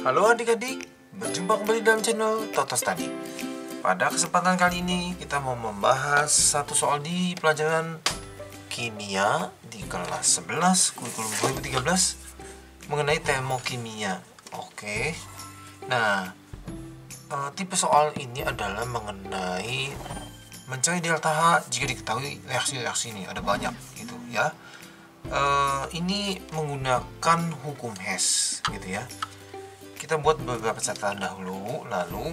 Halo adik-adik, berjumpa kembali dalam channel Toto Study. Pada kesempatan kali ini kita mau membahas satu soal di pelajaran kimia di kelas 11 kurikulum 2013 mengenai termokimia. Oke. Nah, tipe soal ini adalah mengenai mencari delta H jika diketahui reaksi-reaksi ini ada banyak gitu ya. Ini menggunakan hukum Hess gitu ya. Kita buat beberapa catatan dahulu, lalu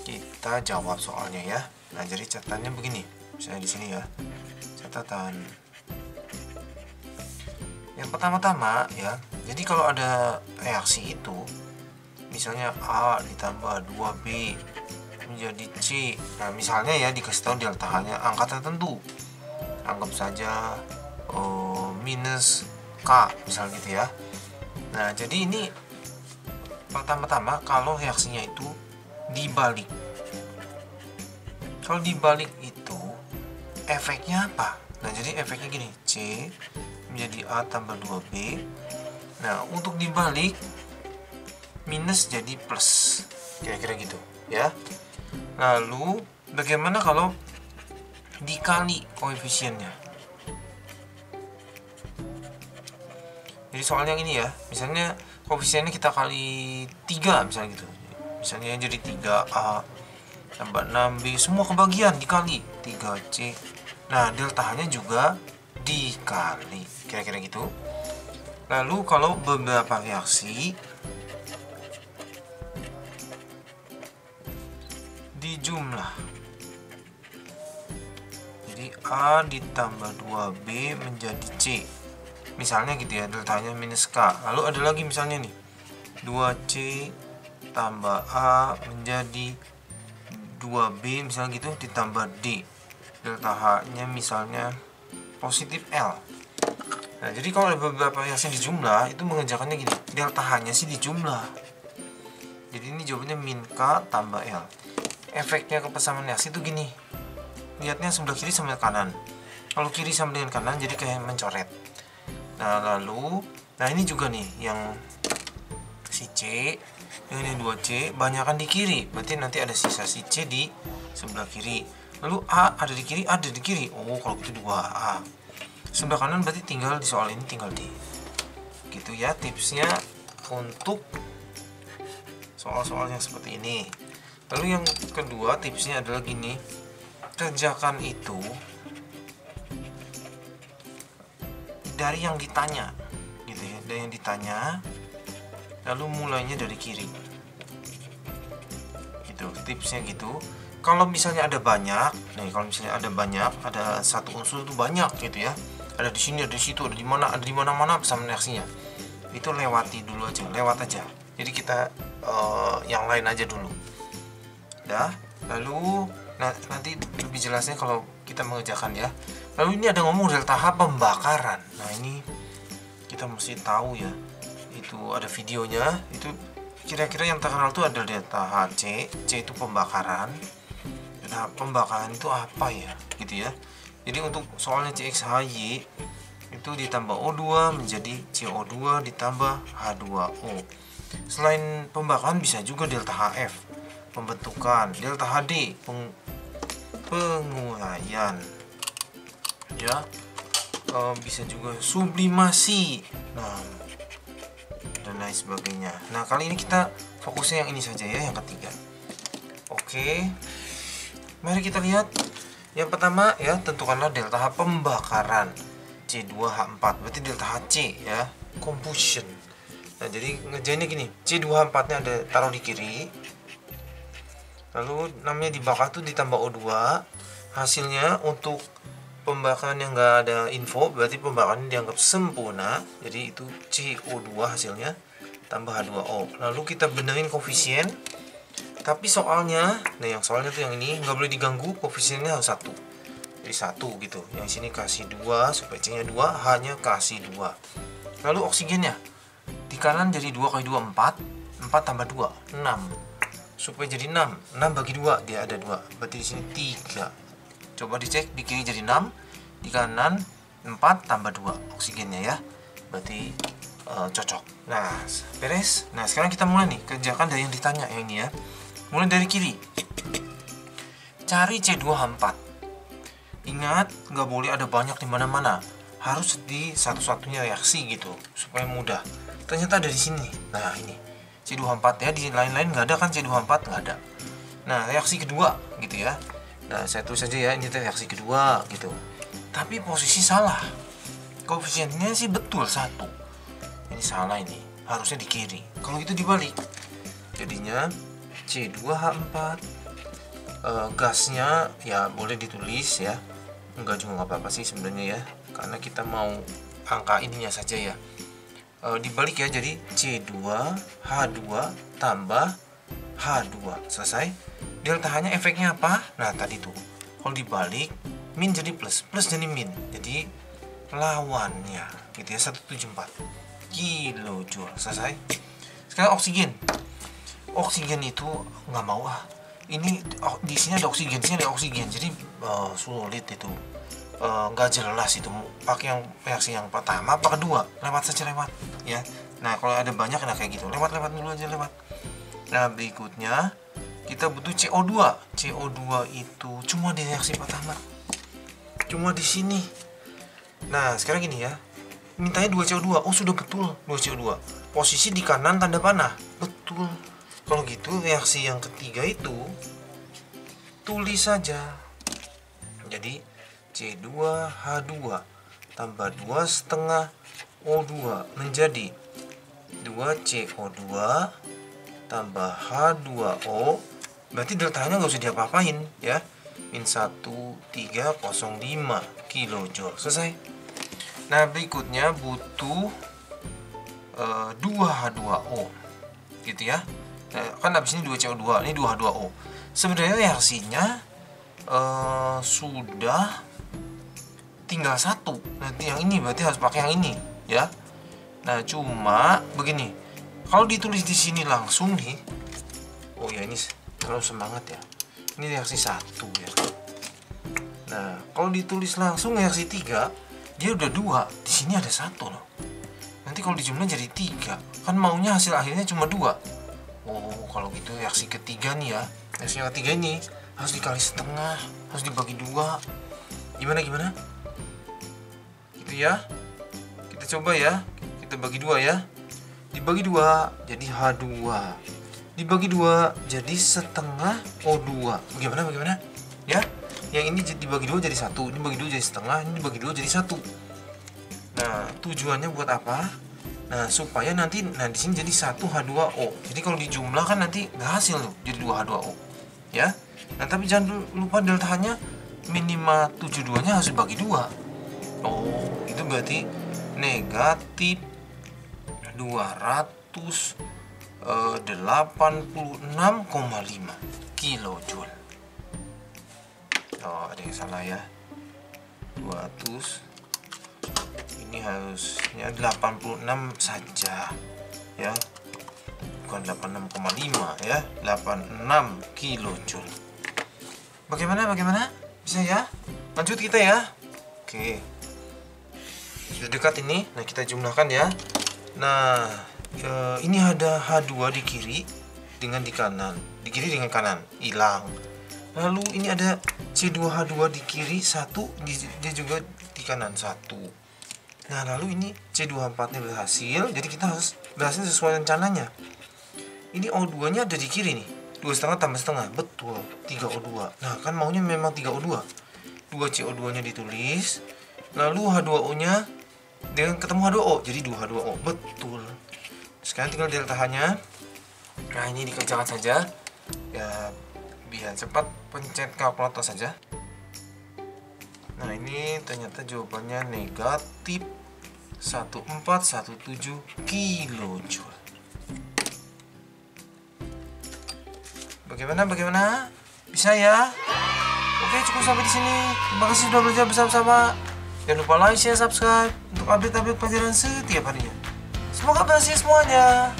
kita jawab soalnya ya. Nah, jadi catatannya begini. Misalnya di sini ya. Catatan. Yang pertama-tama ya. Jadi kalau ada reaksi itu, misalnya A ditambah 2B menjadi C. Nah, misalnya ya dikasih tahu delta H-nya angka tertentu. Anggap saja minus K misalnya gitu ya. Nah, jadi ini pertama-tama kalau reaksinya itu dibalik. Kalau dibalik itu efeknya apa? Nah, jadi efeknya gini, C menjadi A tambah 2B. Nah, untuk dibalik minus jadi plus. Kira-kira gitu ya. Lalu bagaimana kalau dikali koefisiennya? Jadi soal yang ini ya, misalnya koefisiennya kita kali 3 misalnya gitu. Misalnya jadi 3A tambah 6B semua kebagian dikali 3C. Nah, delta H-nya juga dikali. Kira-kira gitu. Lalu kalau beberapa reaksi dijumlah. Jadi A ditambah 2B menjadi C. Misalnya gitu ya, deltanya minus K. Lalu ada lagi misalnya nih 2C tambah A menjadi 2B misalnya gitu ditambah D. Delta H-nya misalnya positif L. Nah, jadi kalau ada beberapa reaksi dijumlah, itu mengerjakannya gini. Delta H-nya sih dijumlah. Jadi ini jawabannya min K tambah L. Efeknya ke persamaan reaksi itu gini. Lihatnya sebelah kiri sama kanan. Kalau kiri sama dengan kanan jadi kayak mencoret. Nah, lalu, ini juga nih yang si C dengan yang 2C banyakkan di kiri, berarti nanti ada sisa si C di sebelah kiri. Lalu A ada di kiri, ada di kiri. Oh, kalau gitu 2A. Sebelah kanan berarti tinggal di soal ini tinggal D. Gitu ya tipsnya untuk soal-soal yang seperti ini. Lalu yang kedua tipsnya adalah gini. Kerjakan itu dari yang ditanya gitu ya, dari yang ditanya lalu mulainya dari kiri gitu, tipsnya gitu. Kalau misalnya ada banyak nih, kalau misalnya ada banyak, ada satu unsur itu banyak gitu ya, ada di sini, ada di situ, ada di mana-mana persamaan reaksinya, itu lewati dulu aja, lewat aja. Jadi kita yang lain aja dulu dah. Lalu nanti lebih jelasnya kalau kita mengerjakan ya. Lalu ini ada ngomong delta H pembakaran. Nah, ini kita mesti tahu ya. Itu ada videonya. Itu kira-kira yang terkenal itu ada delta HC. C itu pembakaran. Nah, pembakaran itu apa ya? Gitu ya. Jadi untuk soalnya CXHY itu ditambah O2 menjadi CO2 ditambah H2O. Selain pembakaran bisa juga delta HF pembentukan, delta HD penguraian ya, bisa juga sublimasi, nah dan lain sebagainya. Nah, kali ini kita fokusnya yang ini saja ya, yang ketiga. Oke, mari kita lihat. Yang pertama ya, tentukanlah delta H pembakaran C2H4, berarti delta HC ya, combustion. Nah, jadi ngerjainnya gini, C2H4 nya ada taruh di kiri, lalu namanya dibakar tuh ditambah O2. Hasilnya untuk pembakaran yang nggak ada info berarti pembakaran dianggap sempurna, jadi itu CO2 hasilnya tambah H2O. Lalu kita benerin koefisien, tapi soalnya, nah yang soalnya tuh yang ini nggak boleh diganggu, koefisiennya harus 1, jadi 1 gitu. Yang sini kasih 2 supaya C nya 2, H nya kasih 2. Lalu oksigennya di kanan jadi 2 kali 2 4, 4 tambah 2 6 supaya jadi 6 bagi 2 dia ada 2, berarti di sini 3. Coba dicek, di kiri jadi 6, di kanan 4 tambah 2 oksigennya ya, berarti cocok. Nah, beres. Nah, sekarang kita mulai nih, kerjakan dari yang ditanya yang ini ya. Mulai dari kiri. Cari C2H4. Ingat, nggak boleh ada banyak di mana-mana. Harus di satu-satunya reaksi gitu, supaya mudah. Ternyata ada di sini. Nah, ini C2H4 ya, di lain-lain nggak ada kan C2H4, nggak ada. Nah, reaksi kedua gitu ya. Nah, saya tulis saja ya, ini reaksi kedua gitu. Tapi posisi salah. Koefisiennya sih betul 1. Ini salah ini. Harusnya di kiri. Kalau itu dibalik. Jadinya C2H4. Gasnya ya boleh ditulis ya. Enggak juga nggak apa-apa sih sebenarnya ya. Karena kita mau angka ininya saja ya. Dibalik ya, jadi C2H2 tambah H2. Selesai. Delta H-nya efeknya apa? Nah, tadi tuh. Kalau dibalik, min jadi plus, plus jadi min. Jadi lawannya gitu ya, 174 kilojoule. Selesai. Sekarang oksigen. Oksigen itu nggak mau ini di sini ada oksigen, sini ada oksigen. Jadi sulit itu. Nggak jelas itu pakai yang reaksi yang pertama apa kedua. Lewat saja lewat ya. Nah, kalau ada banyak nah kayak gitu. Lewat dulu aja lewat. Nah, berikutnya kita butuh CO2. CO2 itu cuma di reaksi pertama. Cuma di sini. Nah, sekarang gini ya. Mintanya 2 CO2. Oh, sudah betul 2 CO2. Posisi di kanan tanda panah. Betul. Kalau gitu reaksi yang ketiga itu tulis saja. Jadi C2H2 tambah 2,5 O2 menjadi 2CO2 tambah H2O. Berarti deltanya nggak usah diapa-apain ya. Min 1305 kilojoule. Selesai. Nah, berikutnya butuh 2H2O gitu ya. Nah, kan habis ini 2CO2, ini 2H2O. Sebenarnya reaksinya sudah tinggal 1. Nanti yang ini berarti harus pakai yang ini ya. Nah, cuma begini. Kalau ditulis di sini langsung nih. Oh ya, ini terlalu semangat ya. Ini reaksi 1 ya. Nah, kalau ditulis langsung reaksi 3, dia udah 2. Di sini ada 1 loh. Nanti kalau dijumlah jadi 3. Kan maunya hasil akhirnya cuma 2. Oh, kalau gitu reaksi ketiga nih ya. Reaksi ketiga ini harus dikali setengah, harus dibagi 2. Gimana? Gitu ya. Kita coba ya. Kita bagi 2 ya. Dibagi 2 jadi H2. Dibagi 2 jadi setengah O2. Bagaimana? Ya. Yang ini dibagi 2 jadi 1. Ini dibagi 2 jadi setengah. Ini dibagi 2 jadi 1. Nah, tujuannya buat apa? Nah, supaya nanti di sini jadi 1H2O. Jadi kalau dijumlah kan nanti berhasil tuh jadi 2H2O. Ya. Nah, tapi jangan lupa deltanya minimal 72-nya harus dibagi 2. Oh, itu berarti negatif 286,5 kilojoule. Oh, ada yang salah ya. 200. Ini harusnya 86 saja ya, bukan 86,5 ya, 86 kilojoule. Bagaimana? Bisa ya? Lanjut kita ya. Oke. Sudah dekat ini. Nah, kita jumlahkan ya. Nah, ini ada H2 di kiri dengan di kanan. Di kiri dengan kanan, hilang. Lalu ini ada C2H2 di kiri 1, dia juga di kanan 1. Nah, lalu ini C2H4-nya berhasil, jadi kita harus berhasil sesuai rencananya. Ini O2-nya ada di kiri nih, 2,5 tambah setengah, betul, 3O2. Nah, kan maunya memang 3O2. 2CO2-nya ditulis, lalu H2O-nya dengan ketemu H2O, jadi 2H2O, betul. Sekarang tinggal delta H-nya. Nah, ini dikerjakan saja. Ya, biar cepat pencet kalkulator saja. Nah, ini ternyata jawabannya negatif 1417 kilojoule. Bagaimana? Bisa ya? Oke, cukup sampai di sini. Terima kasih sudah belajar bersama-sama. Jangan lupa like, share, subscribe untuk update-update pelajaran setiap harinya. Semoga berhasil semuanya.